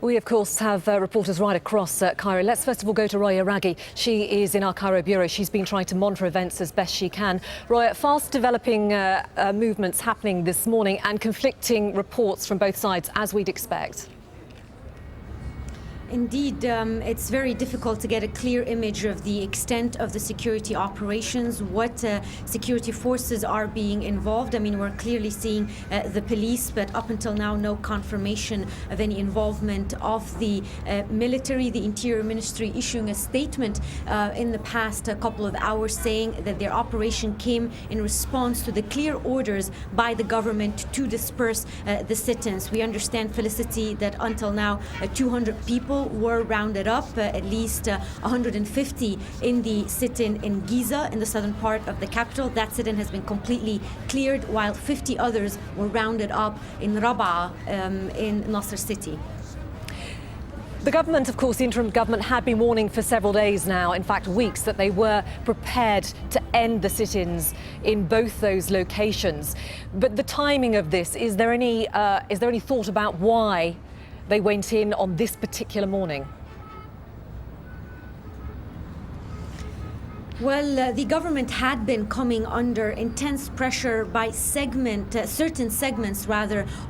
We, of course, have reporters right across Cairo. Let's first of all go to Rawya Rageh. She is in our Cairo bureau. She's been trying to monitor events as best she can. Rawya, fast developing movements happening this morning and conflicting reports from both sides, as we'd expect. Indeed, it's very difficult to get a clear image of the extent of the security operations, what security forces are being involved. I mean, we're clearly seeing the police, but up until now, no confirmation of any involvement of the military. The Interior Ministry issuing a statement in the past couple of hours saying that their operation came in response to the clear orders by the government to disperse the sit-ins. We understand, Felicity, that until now, 200 people were rounded up, at least 150 in the sit-in in Giza, in the southern part of the capital. That sit-in has been completely cleared, while 50 others were rounded up in Rageh, in Nasser city. The government, of course, the interim government had been warning for several days now, in fact weeks, that they were prepared to end the sit-ins in both those locations. But the timing of this, is there any thought about why they went in on this particular morning? Well, the government had been coming under intense pressure by certain segments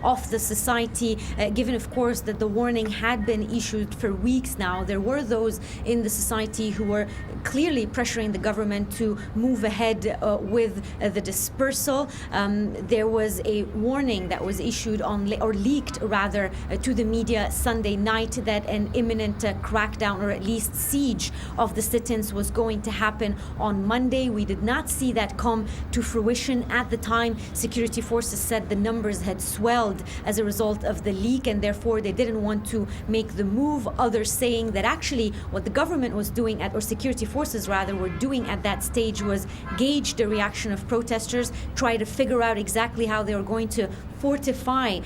of the society, given, of course, that the warning had been issued for weeks now. There were those in the society who were clearly pressuring the government to move ahead with the dispersal. There was a warning that was issued leaked to the media Sunday night that an imminent crackdown, or at least siege, of the sit-ins was going to happen on Monday. We did not see that come to fruition at the time. Security forces said the numbers had swelled as a result of the leak, and therefore they didn't want to make the move. Others saying that actually what the government was doing or security forces were doing at that stage was gauge the reaction of protesters, try to figure out exactly how they were going to fortify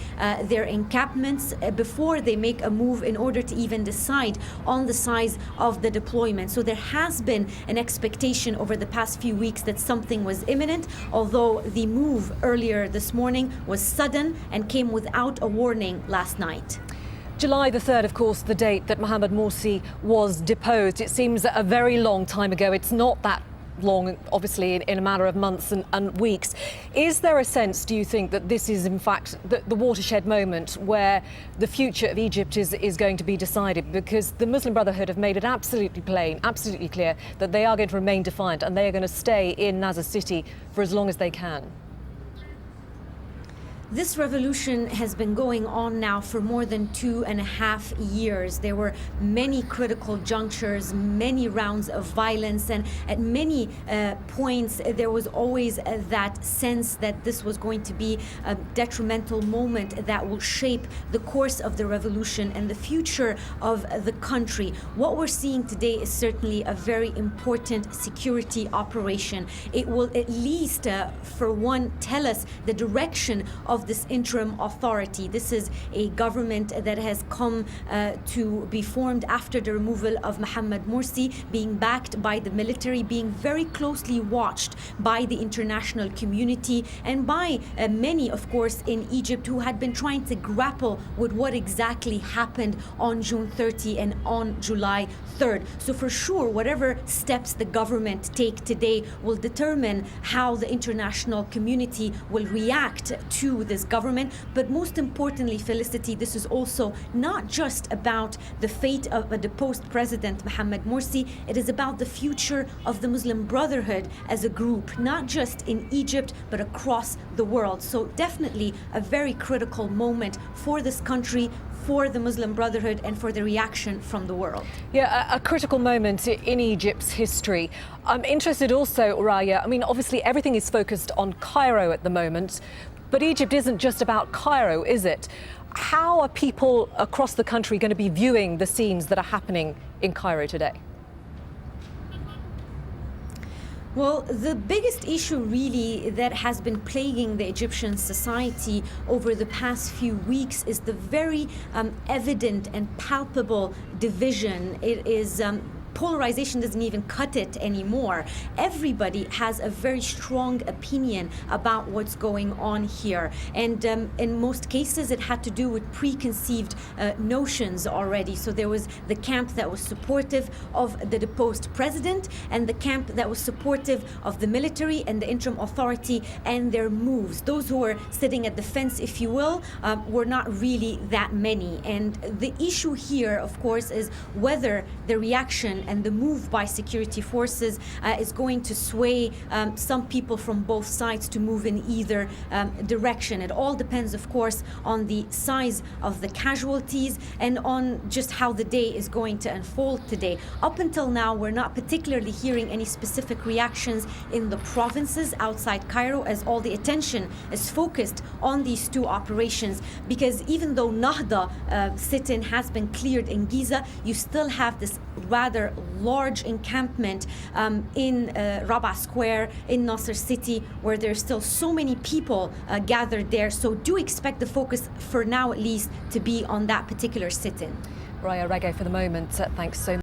their encampments before they make a move, in order to even decide on the size of the deployment. So there has been an expectation over the past few weeks that something was imminent, although the move earlier this morning was sudden and came without a warning last night. July the 3rd, of course, the date that Mohamed Morsi was deposed. It seems a very long time ago. It's not that long, obviously, in a matter of months and weeks. Is there a sense, do you think, that this is in fact the watershed moment where the future of Egypt is going to be decided? Because the Muslim Brotherhood have made it absolutely plain, absolutely clear, that they are going to remain defiant and they are going to stay in Nasser city for as long as they can. This revolution has been going on now for more than 2.5 years. There were many critical junctures, many rounds of violence, and at many points there was always that sense that this was going to be a detrimental moment that will shape the course of the revolution and the future of the country. What we're seeing today is certainly a very important security operation. It will at least, for one, tell us the direction of this interim authority. This is a government that has come to be formed after the removal of Mohamed Morsi, being backed by the military, being very closely watched by the international community and by many, of course, in Egypt, who had been trying to grapple with what exactly happened on June 30 and on July 3rd. So for sure, whatever steps the government take today will determine how the international community will react to this government. But most importantly, Felicity, this is also not just about the fate of a deposed president, Mohamed Morsi. It is about the future of the Muslim Brotherhood as a group, not just in Egypt, but across the world. So definitely a very critical moment for this country, for the Muslim Brotherhood, and for the reaction from the world. Yeah, a critical moment in Egypt's history. I'm interested also, Rawya, I mean, obviously everything is focused on Cairo at the moment, but Egypt isn't just about Cairo, is it? How are people across the country going to be viewing the scenes that are happening in Cairo today? Well, the biggest issue really that has been plaguing the Egyptian society over the past few weeks is the very evident and palpable division. It is polarization doesn't even cut it anymore. Everybody has a very strong opinion about what's going on here. And in most cases, it had to do with preconceived notions already. So there was the camp that was supportive of the deposed president and the camp that was supportive of the military and the interim authority and their moves. Those who were sitting at the fence, if you will, were not really that many. And the issue here, of course, is whether the reaction and the move by security forces is going to sway some people from both sides to move in either direction. It all depends, of course, on the size of the casualties and on just how the day is going to unfold today. Up until now, we're not particularly hearing any specific reactions in the provinces outside Cairo, as all the attention is focused on these two operations, because even though Nahda sit-in has been cleared in Giza, you still have this rather large encampment in Rabaa Square in Nasser City, where there's still so many people gathered there. So do expect the focus, for now at least, to be on that particular sit-in. Rawya, Rageh, for the moment, thanks so much.